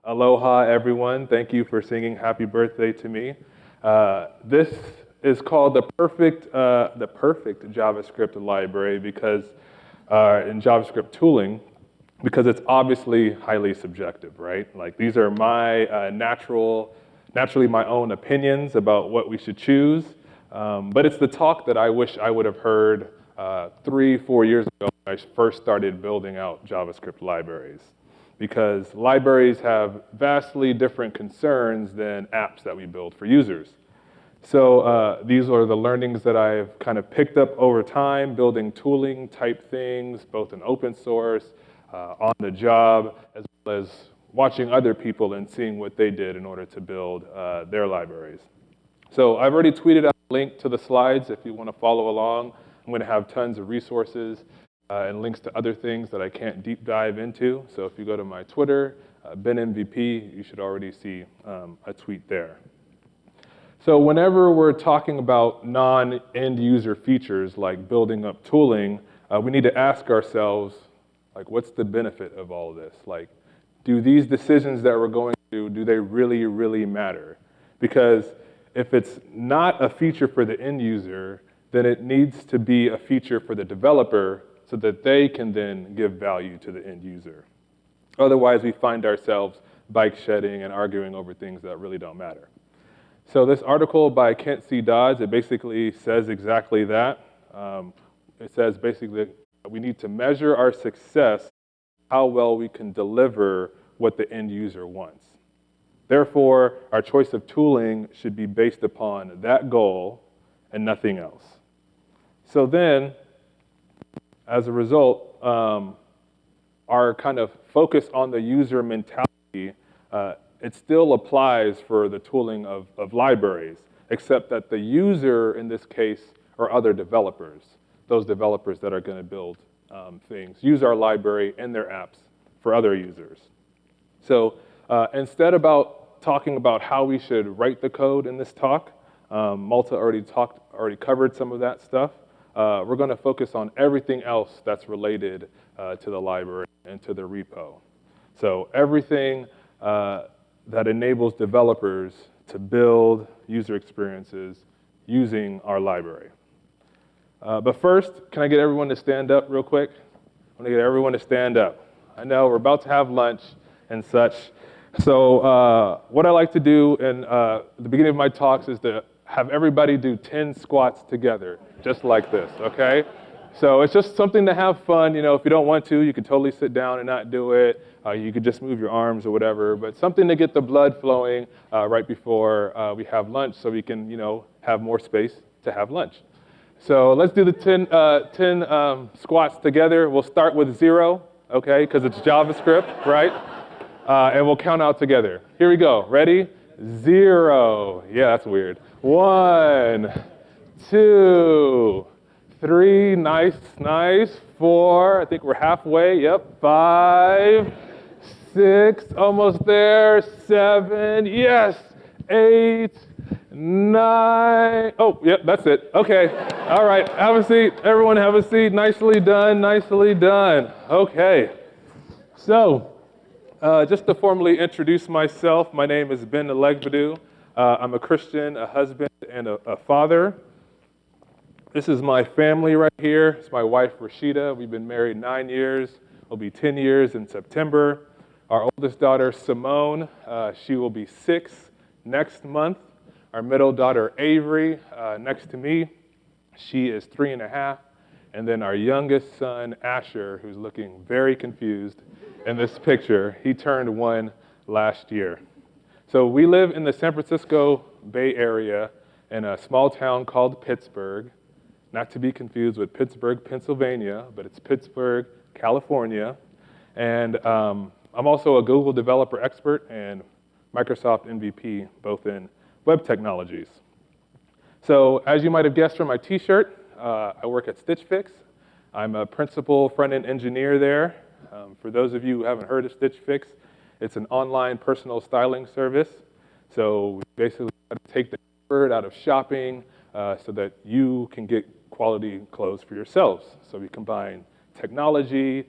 Aloha, everyone. Thank you for singing happy birthday to me. This is called the perfect JavaScript library because in JavaScript tooling, because it's obviously highly subjective, right? Like these are my naturally my own opinions about what we should choose. But it's the talk that I wish I would have heard 3-4 years ago when I first started building out JavaScript libraries. Because libraries have vastly different concerns than apps that we build for users. So these are the learnings that I've kind of picked up over time, building tooling type things, both in open source, on the job, as well as watching other people and seeing what they did in order to build their libraries. So I've already tweeted out a link to the slides if you want to follow along. I'm going to have tons of resources and links to other things that I can't deep dive into. So if you go to my Twitter, BenMVP, you should already see a tweet there. So whenever we're talking about non-end user features like building up tooling, we need to ask ourselves, like, what's the benefit of all of this? Like, do these decisions that we're going to do they really, really matter? Because if it's not a feature for the end user, then it needs to be a feature for the developer so that they can then give value to the end user. Otherwise, we find ourselves bike shedding and arguing over things that really don't matter. So this article by Kent C. Dodds, it basically says exactly that. It says basically that we need to measure our success, how well we can deliver what the end user wants. Therefore, our choice of tooling should be based upon that goal and nothing else. So then, as a result, our kind of focus on the user mentality, it still applies for the tooling of libraries, except that the user in this case are other developers, those developers that are going to build things, use our library in their apps for other users. So instead about talking about how we should write the code in this talk, Malta already covered some of that stuff. We're going to focus on everything else that's related to the library and to the repo. So everything that enables developers to build user experiences using our library. But first, can I get everyone to stand up real quick? I want to get everyone to stand up. I know we're about to have lunch and such. So what I like to do in the beginning of my talks is to have everybody do 10 squats together, just like this, okay? So it's just something to have fun. You know, if you don't want to, you can totally sit down and not do it. You could just move your arms or whatever, but something to get the blood flowing right before we have lunch so we can, you know, have more space to have lunch. So let's do the 10 squats together. We'll start with 0, okay, because it's JavaScript, right? And we'll count out together. Here we go. Ready? 0. Yeah, that's weird. 1, 2, 3. Nice, nice. 4. I think we're halfway. Yep. 5, 6. Almost there. 7. Yes. 8, 9. Oh, yep. That's it. Okay. All right. Have a seat. Everyone, have a seat. Nicely done. Nicely done. Okay. So. Just to formally introduce myself, my name is Ben Ilegbodu. I'm a Christian, a husband, and a father. This is my family right here. It's my wife, Rashida. We've been married 9 years. It'll be 10 years in September. Our oldest daughter, Simone, she will be 6 next month. Our middle daughter, Avery, next to me, she is 3.5. And then our youngest son, Asher, who's looking very confused in this picture, he turned 1 last year. So we live in the San Francisco Bay Area in a small town called Pittsburgh, not to be confused with Pittsburgh, Pennsylvania, but it's Pittsburgh, California. And I'm also a Google developer expert and Microsoft MVP, both in web technologies. So as you might have guessed from my t-shirt, I work at Stitch Fix. I'm a principal front-end engineer there. For those of you who haven't heard of Stitch Fix, it's an online personal styling service. So we basically take the effort out of shopping so that you can get quality clothes for yourselves. So we combine technology,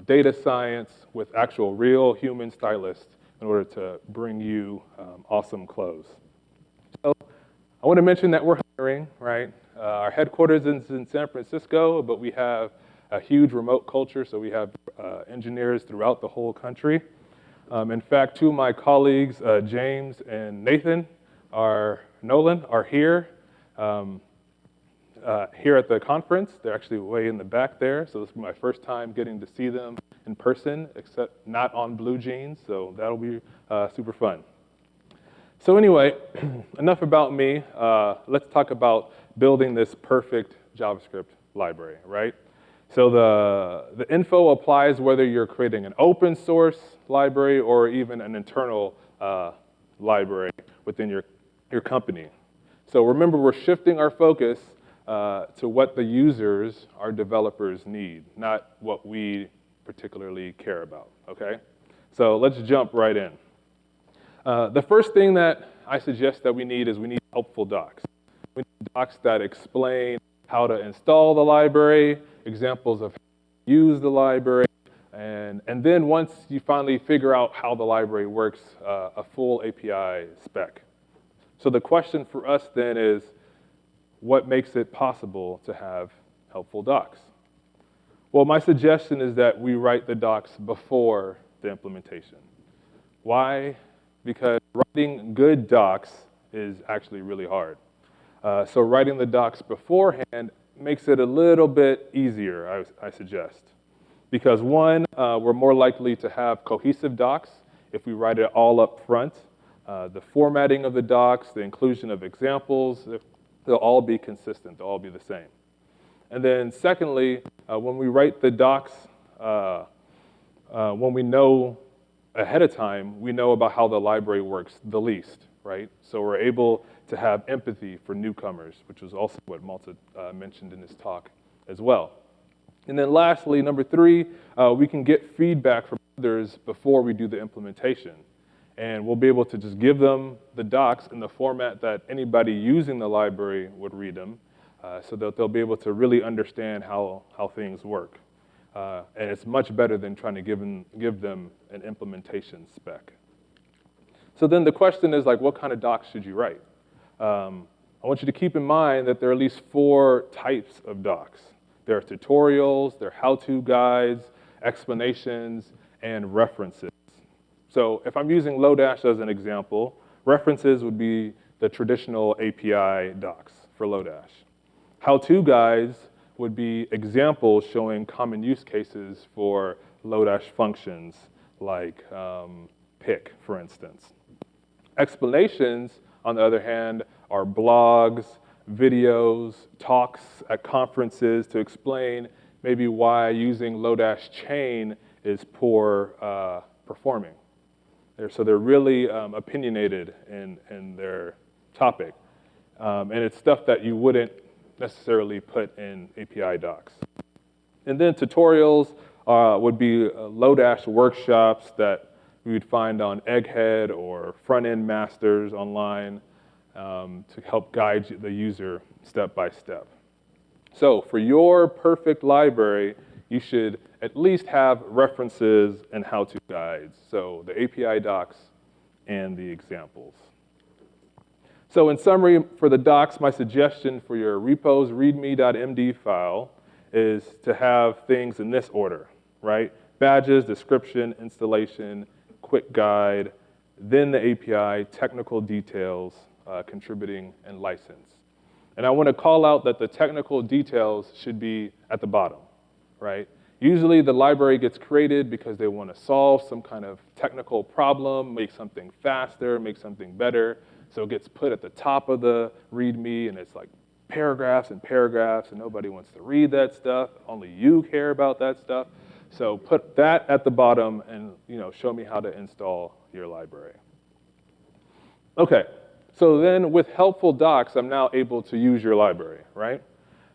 data science with actual real human stylists in order to bring you awesome clothes. So I want to mention that we're hiring, right? Our headquarters is in San Francisco, but we have a huge remote culture, so we have engineers throughout the whole country. In fact, two of my colleagues, James and Nolan, are here at the conference. They're actually way in the back there, so this will be my first time getting to see them in person, except not on blue jeans, so that'll be super fun. So anyway, enough about me. Let's talk about building this perfect JavaScript library, right? So the info applies whether you're creating an open source library or even an internal library within your company. So remember, we're shifting our focus to what the users, our developers, need, not what we particularly care about, okay? So let's jump right in. The first thing that I suggest that we need helpful docs. We need docs that explain how to install the library, examples of how to use the library, and then once you finally figure out how the library works, a full API spec. So the question for us then is, what makes it possible to have helpful docs? Well, my suggestion is that we write the docs before the implementation. Why? Because writing good docs is actually really hard. So writing the docs beforehand makes it a little bit easier, I suggest. Because one, we're more likely to have cohesive docs if we write it all up front. The formatting of the docs, the inclusion of examples, they'll all be consistent, they'll all be the same. And then secondly, when we write the docs, when we know ahead of time, we know about how the library works the least, right? So we're able to have empathy for newcomers, which was also what Malta mentioned in his talk as well. And then lastly, number three, we can get feedback from others before we do the implementation. And we'll be able to just give them the docs in the format that anybody using the library would read them, so that they'll be able to really understand how things work. And it's much better than trying to give them an implementation spec. So then the question is, like, what kind of docs should you write? I want you to keep in mind that there are at least 4 types of docs. There are tutorials, there are how-to guides, explanations, and references. So if I'm using Lodash as an example, references would be the traditional API docs for Lodash. How-to guides would be examples showing common use cases for Lodash functions, like pick, for instance. Explanations, on the other hand, are blogs, videos, talks at conferences to explain maybe why using Lodash chain is poor performing. So they're really opinionated in their topic. And it's stuff that you wouldn't necessarily put in API docs. And then tutorials would be Lodash workshops that we would find on Egghead or front-end masters online to help guide the user step by step. So for your perfect library, you should at least have references and how-to guides, so the API docs and the examples. So in summary, for the docs, my suggestion for your repos readme.md file is to have things in this order, right? Badges, description, installation, quick guide, then the API, technical details, contributing, and license. And I want to call out that the technical details should be at the bottom, right? Usually the library gets created because they want to solve some kind of technical problem, make something faster, make something better. So it gets put at the top of the README, and it's like paragraphs and paragraphs, and nobody wants to read that stuff. Only you care about that stuff. So put that at the bottom and show me how to install your library. Okay, so then with helpful docs, I'm now able to use your library, right?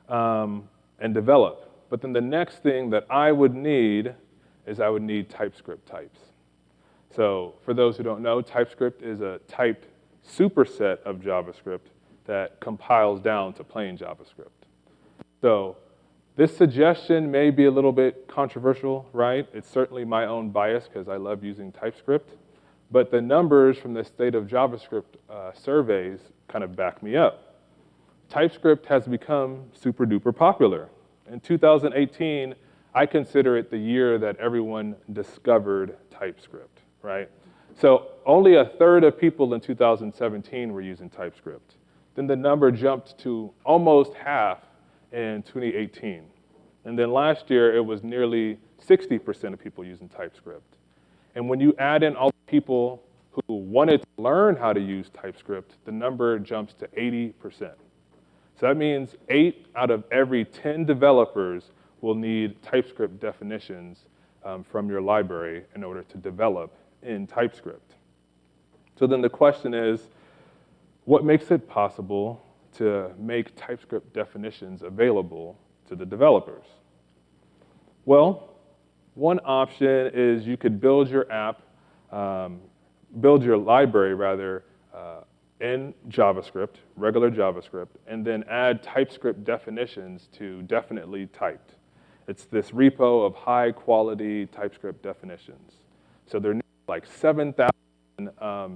And develop. But then the next thing that I would need is I would need TypeScript types. So for those who don't know, TypeScript is a typed superset of JavaScript that compiles down to plain JavaScript. So this suggestion may be a little bit controversial, right? It's certainly my own bias because I love using TypeScript. but the numbers from the State of JavaScript surveys kind of back me up. TypeScript has become super duper popular. In 2018, I consider it the year that everyone discovered TypeScript, right? So only a third of people in 2017 were using TypeScript. Then the number jumped to almost half in 2018. And then last year, it was nearly 60% of people using TypeScript. And when you add in all the people who wanted to learn how to use TypeScript, the number jumps to 80%. So that means 8 out of every 10 developers will need TypeScript definitions from your library in order to develop in TypeScript. So then the question is, what makes it possible to make TypeScript definitions available to the developers? Well, one option is you could build your app, build your library rather, in JavaScript, regular JavaScript, and then add TypeScript definitions to definitely typed. It's this repo of high quality TypeScript definitions. So there are like 7,000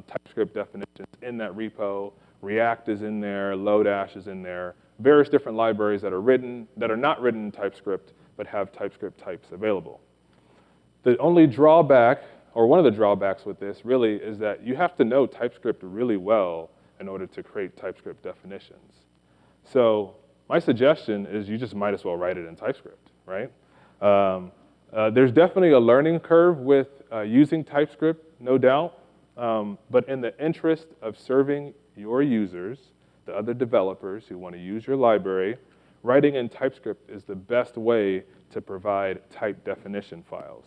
TypeScript definitions in that repo. React is in there, Lodash is in there, various different libraries that are not written in TypeScript, but have TypeScript types available. The only drawback, or one of the drawbacks with this really, is that you have to know TypeScript really well in order to create TypeScript definitions. So my suggestion is you just might as well write it in TypeScript, right? There's definitely a learning curve with using TypeScript, no doubt, but in the interest of serving your users, the other developers who want to use your library, writing in TypeScript is the best way to provide type definition files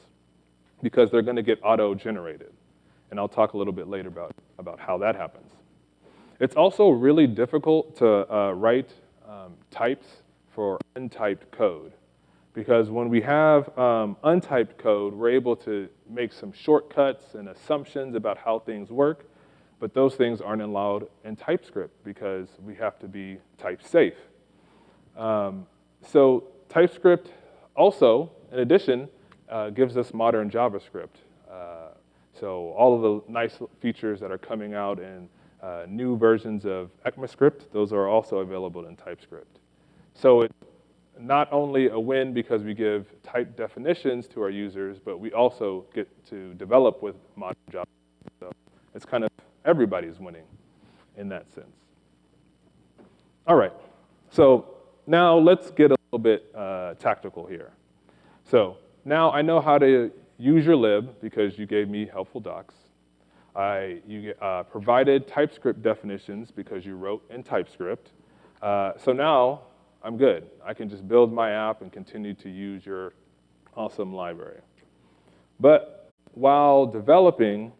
because they're going to get auto-generated. And I'll talk a little bit later about how that happens. It's also really difficult to write types for untyped code because when we have untyped code, we're able to make some shortcuts and assumptions about how things work, but those things aren't allowed in TypeScript because we have to be type safe. So TypeScript also, in addition, gives us modern JavaScript. So all of the nice features that are coming out in new versions of ECMAScript, those are also available in TypeScript. So it's not only a win because we give type definitions to our users, but we also get to develop with modern JavaScript. So it's kind of everybody's winning in that sense. All right, so now let's get a little bit tactical here. So now I know how to use your lib because you gave me helpful docs. You provided TypeScript definitions because you wrote in TypeScript. So now I'm good. I can just build my app and continue to use your awesome library. But while developing,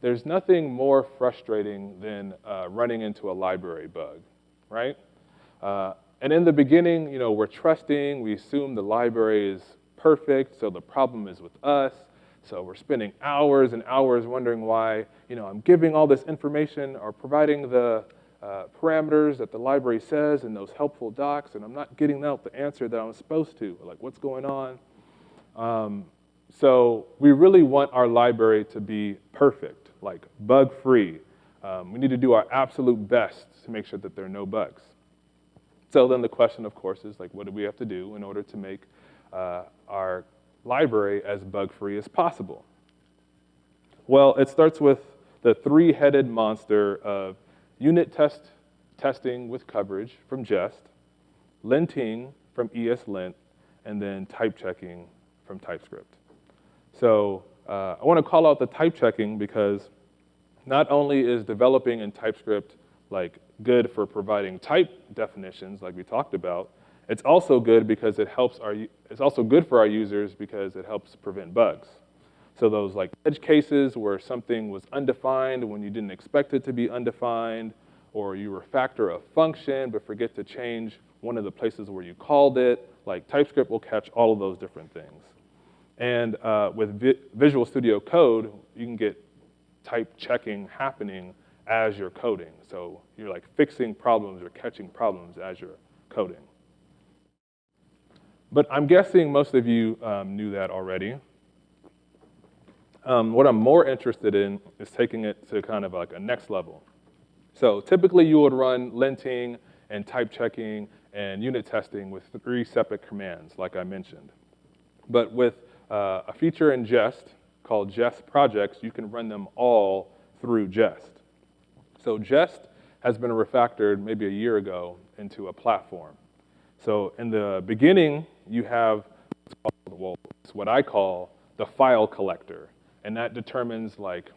there's nothing more frustrating than running into a library bug, right? And in the beginning, you know, we're trusting, we assume the library is perfect, so the problem is with us. So we're spending hours and hours wondering why, you know, I'm giving all this information or providing the parameters that the library says in those helpful docs, and I'm not getting out the answer that I'm supposed to. Like, what's going on? So we really want our library to be perfect, like bug-free. We need to do our absolute best to make sure that there are no bugs. So then the question, of course, is like, what do we have to do in order to make our library as bug-free as possible? Well, it starts with the three-headed monster of unit testing with coverage from Jest, linting from ESLint, and then type checking from TypeScript. So I want to call out the type checking because not only is developing in TypeScript like good for providing type definitions like we talked about, it's also good because it's also good for our users because it helps prevent bugs. So those like edge cases where something was undefined when you didn't expect it to be undefined, or you refactor a function but forget to change one of the places where you called it, like TypeScript will catch all of those different things. And with Visual Studio Code, you can get type checking happening as you're coding. So you're like fixing problems or catching problems as you're coding. But I'm guessing most of you knew that already. What I'm more interested in is taking it to kind of like a next level. So typically you would run linting and type checking and unit testing with 3 separate commands, like I mentioned. But with a feature in Jest called Jest projects, you can run them all through Jest. So Jest has been refactored maybe a year ago into a platform. So in the beginning, you have it's what I call the file collector, and that determines like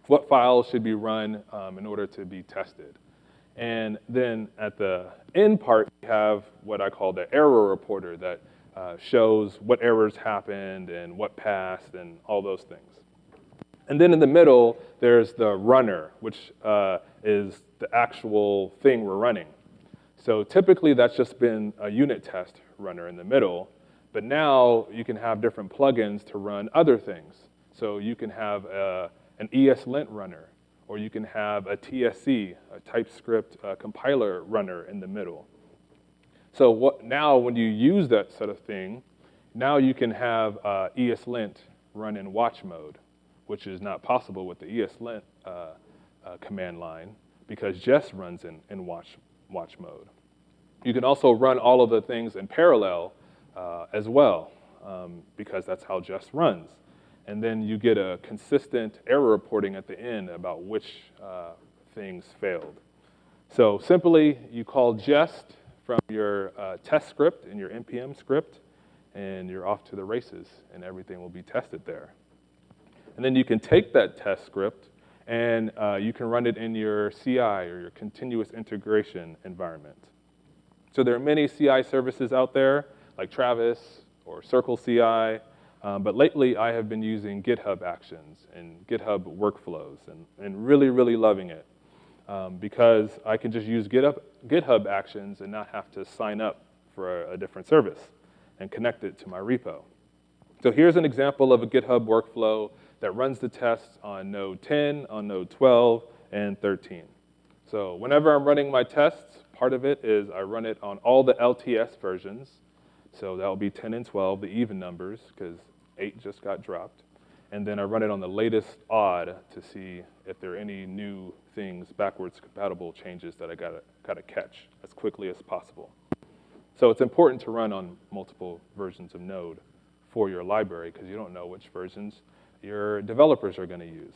what files should be run in order to be tested. And then at the end part, you have what I call the error reporter that shows what errors happened and what passed and all those things. And then in the middle, there's the runner, which is the actual thing we're running. So typically, that's just been a unit test runner in the middle. But now you can have different plugins to run other things. So you can have an ESLint runner, or you can have a TSC, a Typescript compiler runner in the middle. So now when you use that sort of thing, now you can have ESLint run in watch mode, which is not possible with the ESLint command line because Jest runs in watch mode. You can also run all of the things in parallel as well because that's how Jest runs. And then you get a consistent error reporting at the end about which things failed. So simply, you call Jest from your test script in your NPM script, and you're off to the races, and everything will be tested there. And then you can take that test script, and you can run it in your CI, or your continuous integration environment. So there are many CI services out there, like Travis or Circle CI, but lately I have been using GitHub Actions and GitHub Workflows, and really, really loving it. Because I can just use GitHub Actions and not have to sign up for a different service and connect it to my repo. So here's an example of a GitHub workflow that runs the tests on node 10, on node 12, and 13. So whenever I'm running my tests, part of it is I run it on all the LTS versions. So that'll be 10 and 12, the even numbers, because 8 just got dropped. And then I run it on the latest odd to see if there are any new things, backwards compatible changes that I gotta catch as quickly as possible. So it's important to run on multiple versions of Node for your library because you don't know which versions your developers are gonna use.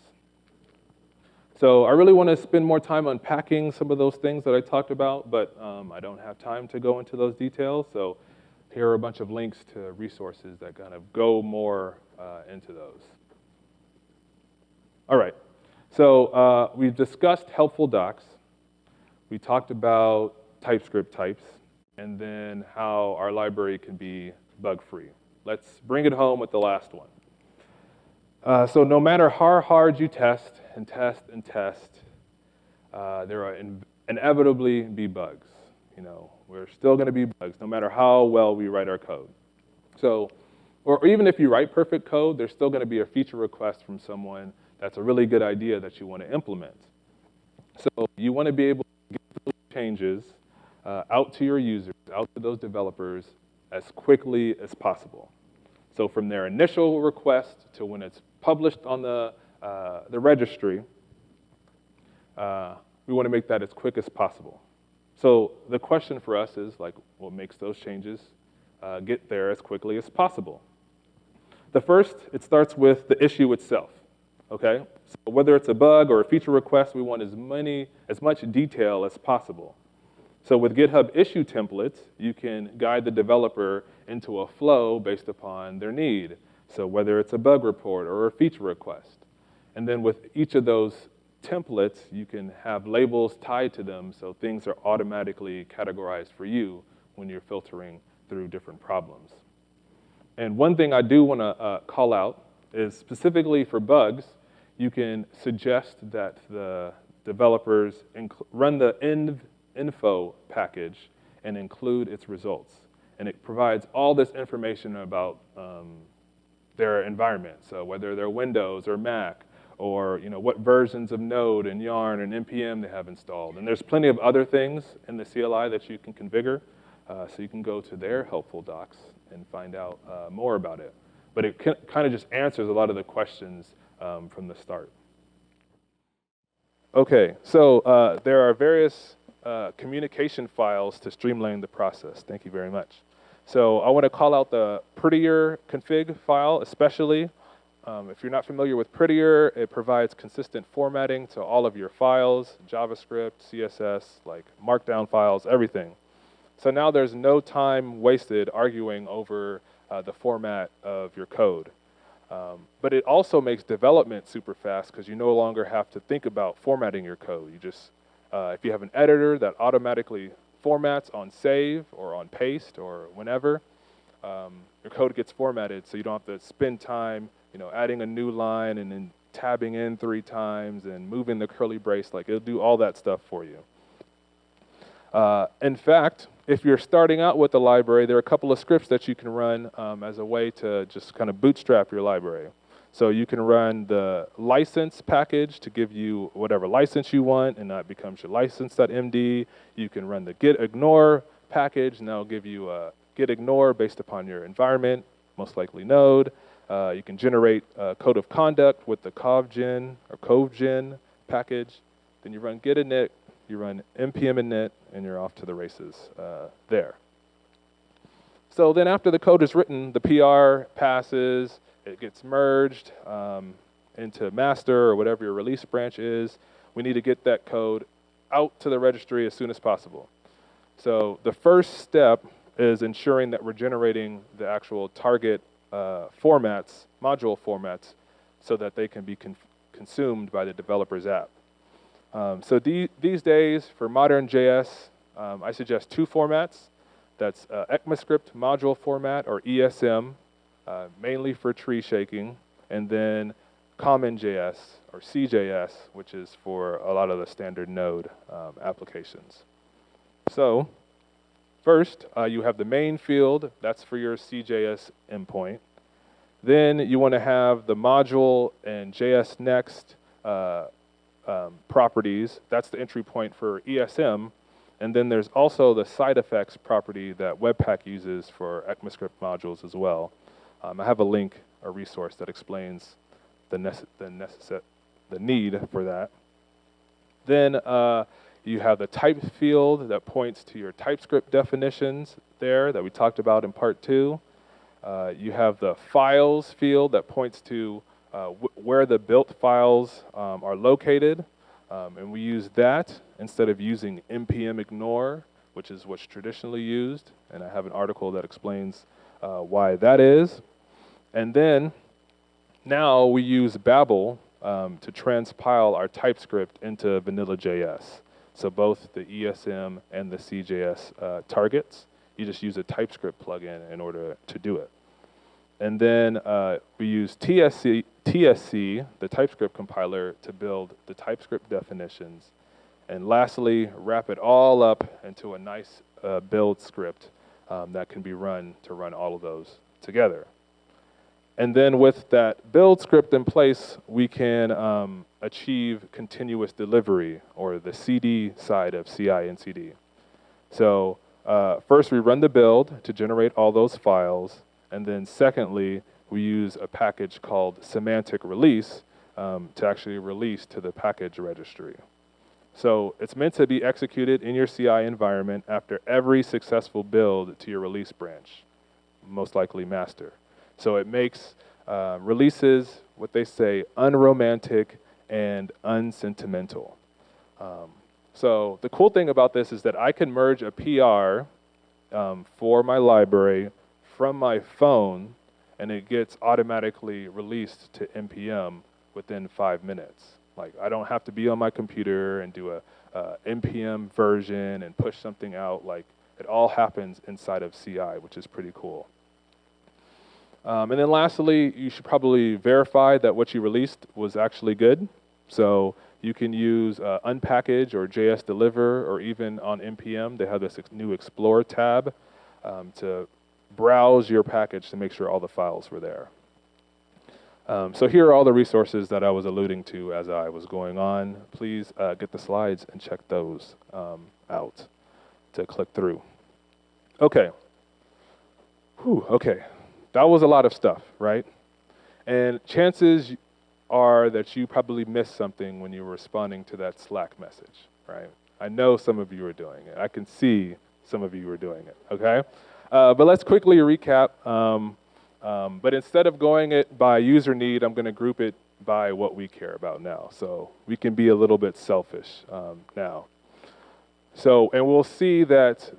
So I really want to spend more time unpacking some of those things that I talked about, but I don't have time to go into those details. So here are a bunch of links to resources that kind of go more into those. All right, so we've discussed helpful docs. We talked about TypeScript types, and then how our library can be bug-free. Let's bring it home with the last one. So no matter how hard you test and test and test, there are inevitably be bugs. You know, we're still going to be bugs no matter how well we write our code. So, or even if you write perfect code, there's still going to be a feature request from someone that's a really good idea that you want to implement. So you want to be able to get those changes out to your users, out to those developers as quickly as possible. So from their initial request to when it's published on the registry, we want to make that as quick as possible. So the question for us is, like, what makes those changes get there as quickly as possible? The first, it starts with the issue itself, okay? So whether it's a bug or a feature request, we want as much detail as possible. So with GitHub issue templates, you can guide the developer into a flow based upon their need. So whether it's a bug report or a feature request. And then with each of those templates, you can have labels tied to them so things are automatically categorized for you when you're filtering through different problems. And one thing I do want to call out is specifically for bugs, you can suggest that the developers run the info package and include its results. And it provides all this information about their environment. So whether they're Windows or Mac, or what versions of Node and Yarn and NPM they have installed. And there's plenty of other things in the CLI that you can configure. So you can go to their helpful docs and find out more about it. But it kind of just answers a lot of the questions from the start. Okay, so there are various communication files to streamline the process. Thank you very much. So I want to call out the prettier config file, especially. If you're not familiar with Prettier, it provides consistent formatting to all of your files, JavaScript, CSS, like Markdown files, everything. So now there's no time wasted arguing over the format of your code. But it also makes development super fast because you no longer have to think about formatting your code. You just, if you have an editor that automatically formats on save or on paste or whenever, your code gets formatted so you don't have to spend time adding a new line and then tabbing in 3 times and moving the curly brace. Like, it'll do all that stuff for you. In fact, if you're starting out with the library, there are a couple of scripts that you can run as a way to just kind of bootstrap your library. So you can run the license package to give you whatever license you want, and that becomes your license.md. You can run the gitignore package, and that'll give you a gitignore based upon your environment, most likely Node. You can generate a code of conduct with the covgen package. Then you run git init, you run npm init, and you're off to the races there. So then after the code is written, the PR passes, it gets merged into master or whatever your release branch is. We need to get that code out to the registry as soon as possible. So the first step is ensuring that we're generating the actual target formats, module formats, so that they can be consumed by the developer's app. So these days, for modern JS, I suggest 2 formats. That's ECMAScript module format, or ESM, mainly for tree shaking, and then Common JS, or CJS, which is for a lot of the standard Node applications. So first, you have the main field. That's for your CJS endpoint. Then you want to have the module and JS Next properties. That's the entry point for ESM. And then there's also the side effects property that Webpack uses for ECMAScript modules as well. I have a link, a resource that explains the need for that. Then you have the type field that points to your TypeScript definitions there that we talked about in part 2. You have the files field that points to where the built files are located. And we use that instead of using npm ignore, which is what's traditionally used. And I have an article that explains why that is. And then now we use Babel to transpile our TypeScript into vanilla JS. So both the ESM and the CJS targets, you just use a TypeScript plugin in order to do it. And then we use TSC, the TypeScript compiler, to build the TypeScript definitions. And lastly, wrap it all up into a nice build script that can be run to run all of those together. And then with that build script in place, we can achieve continuous delivery, or the CD side of CI and CD. So first we run the build to generate all those files. And then secondly, we use a package called semantic release to actually release to the package registry. So it's meant to be executed in your CI environment after every successful build to your release branch, most likely master. So it makes releases, what they say, unromantic and unsentimental. So the cool thing about this is that I can merge a PR for my library from my phone, and it gets automatically released to NPM within 5 minutes. Like, I don't have to be on my computer and do a NPM version and push something out. Like, it all happens inside of CI, which is pretty cool. And then lastly, you should probably verify that what you released was actually good. So you can use unpackage or JS deliver, or even on NPM, they have this new Explore tab to browse your package to make sure all the files were there. So here are all the resources that I was alluding to as I was going on. Please get the slides and check those out to click through. Okay. Whew, okay. That was a lot of stuff, right? And chances are that you probably missed something when you were responding to that Slack message, right? I know some of you are doing it. I can see some of you are doing it, okay? But let's quickly recap. But instead of going it by user need, I'm going to group it by what we care about now. So we can be a little bit selfish now. So, and we'll see that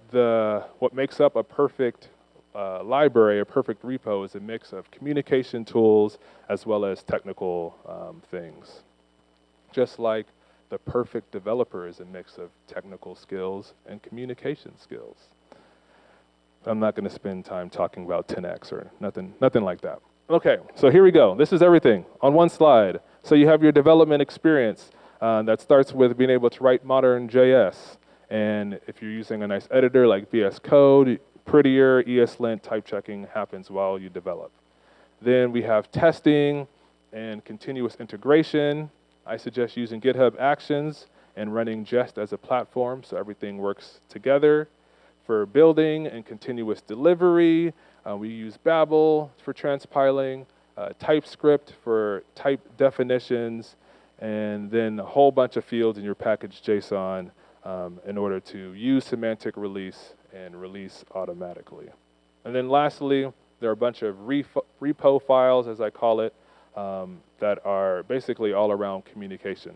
what makes up a perfect library, a perfect repo, is a mix of communication tools as well as technical things. Just like the perfect developer is a mix of technical skills and communication skills. I'm not going to spend time talking about 10x or nothing like that. Okay, so here we go. This is everything on one slide. So you have your development experience that starts with being able to write modern JS. And if you're using a nice editor like VS Code, prettier ESLint type checking happens while you develop. Then we have testing and continuous integration. I suggest using GitHub Actions and running Jest as a platform so everything works together. For building and continuous delivery, we use Babel for transpiling, Typescript for type definitions, and then a whole bunch of fields in your package JSON in order to use semantic release and release automatically. And then lastly, there are a bunch of repo files, as I call it, that are basically all around communication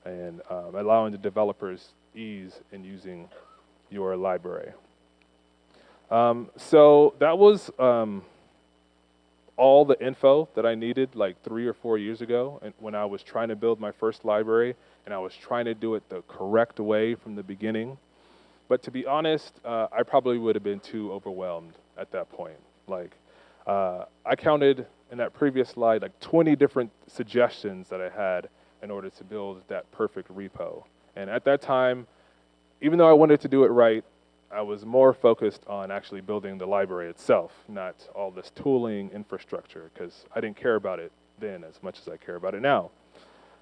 and allowing the developers ease in using your library. So that was all the info that I needed like 3 or 4 years ago, and when I was trying to build my first library, and I was trying to do it the correct way from the beginning. But to be honest, I probably would have been too overwhelmed at that point. Like, I counted in that previous slide like 20 different suggestions that I had in order to build that perfect repo. And at that time, even though I wanted to do it right, I was more focused on actually building the library itself, not all this tooling infrastructure, because I didn't care about it then as much as I care about it now.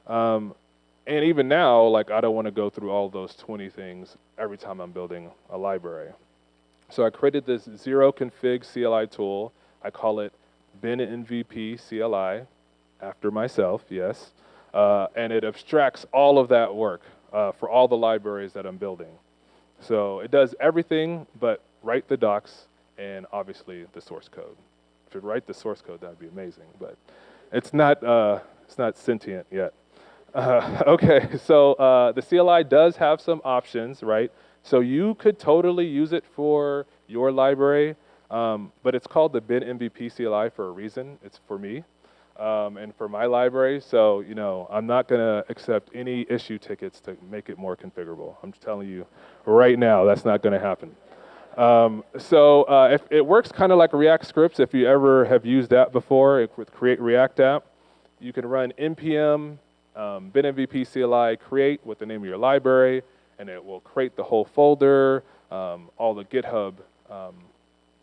And even now, like, I don't want to go through all those 20 things every time I'm building a library. So I created this zero config CLI tool. I call it bin MVP CLI, after myself, yes. And it abstracts all of that work for all the libraries that I'm building. So it does everything but write the docs and obviously the source code. If it write the source code, that'd be amazing, but it's not sentient yet. Okay, so the CLI does have some options, right? So you could totally use it for your library, but it's called the bin MVP CLI for a reason. It's for me and for my library. So, you know, I'm not going to accept any issue tickets to make it more configurable. I'm just telling you right now, that's not going to happen. If it works kind of like React scripts, if you ever have used that before with Create React App, you can run npm bin MVP CLI create with the name of your library, and it will create the whole folder, all the GitHub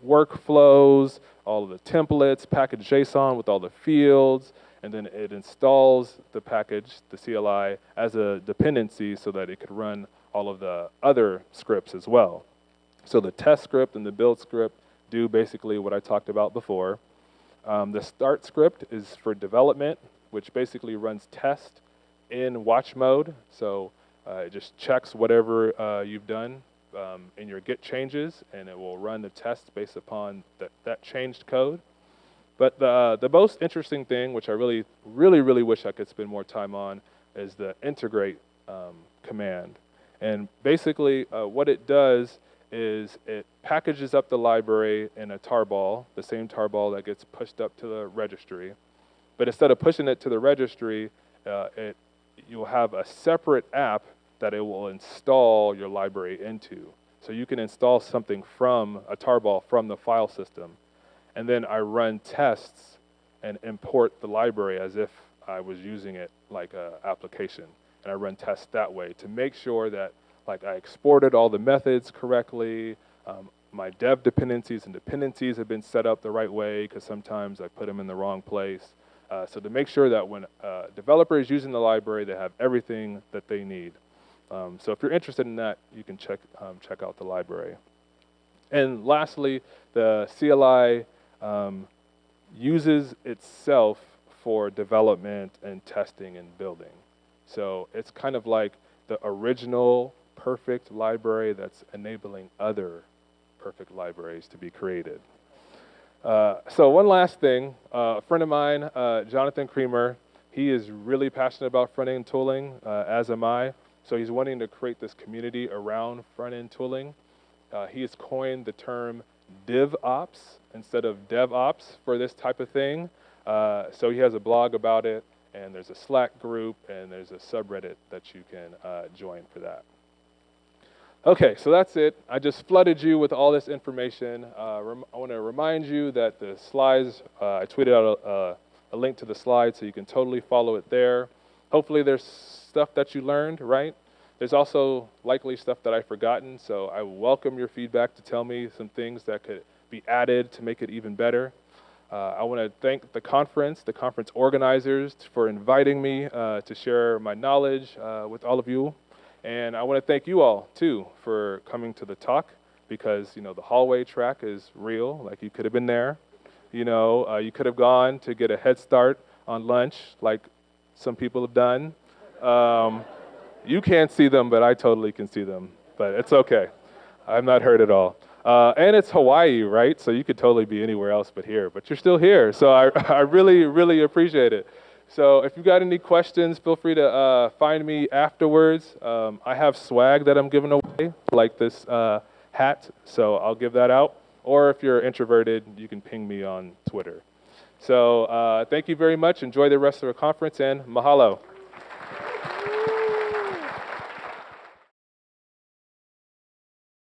workflows, all of the templates, package JSON with all the fields, and then it installs the package, the CLI, as a dependency so that it could run all of the other scripts as well. So the test script and the build script do basically what I talked about before. The start script is for development, which basically runs test in watch mode. So it just checks whatever you've done in your Git changes, and it will run the test based upon that changed code. But the most interesting thing, which I really wish I could spend more time on, is the integrate command. And basically what it does is it packages up the library in a tarball, the same tarball that gets pushed up to the registry. But instead of pushing it to the registry, you'll have a separate app that it will install your library into. So you can install something from a tarball from the file system. And then I run tests and import the library as if I was using it like an application. And I run tests that way to make sure that like I exported all the methods correctly, my dev dependencies and dependencies have been set up the right way, because sometimes I put them in the wrong place. So to make sure that when a developer is using the library, they have everything that they need. So if you're interested in that, you can check out the library. And lastly, the CLI uses itself for development and testing and building. So it's kind of like the original perfect library that's enabling other perfect libraries to be created. So one last thing, a friend of mine, Jonathan Creamer, he is really passionate about front-end tooling, as am I. So he's wanting to create this community around front-end tooling. He has coined the term DivOps instead of DevOps for this type of thing. So he has a blog about it, and there's a Slack group, and there's a subreddit that you can join for that. Okay, so that's it. I just flooded you with all this information. I want to remind you that the slides, I tweeted out a link to the slides so you can totally follow it there. Hopefully there's stuff that you learned, right? There's also likely stuff that I've forgotten, so I welcome your feedback to tell me some things that could be added to make it even better. I want to thank the conference organizers for inviting me to share my knowledge with all of you. And I want to thank you all, too, for coming to the talk, because, you know, the hallway track is real. Like, you could have been there. You know, you could have gone to get a head start on lunch, like some people have done. You can't see them, but I totally can see them. But it's okay. I'm not hurt at all. And it's Hawaii, right? So you could totally be anywhere else but here. But you're still here. So I really, really appreciate it. So if you've got any questions, feel free to find me afterwards. I have swag that I'm giving away, like this hat, so I'll give that out. Or if you're introverted, you can ping me on Twitter. So thank you very much. Enjoy the rest of the conference, and mahalo.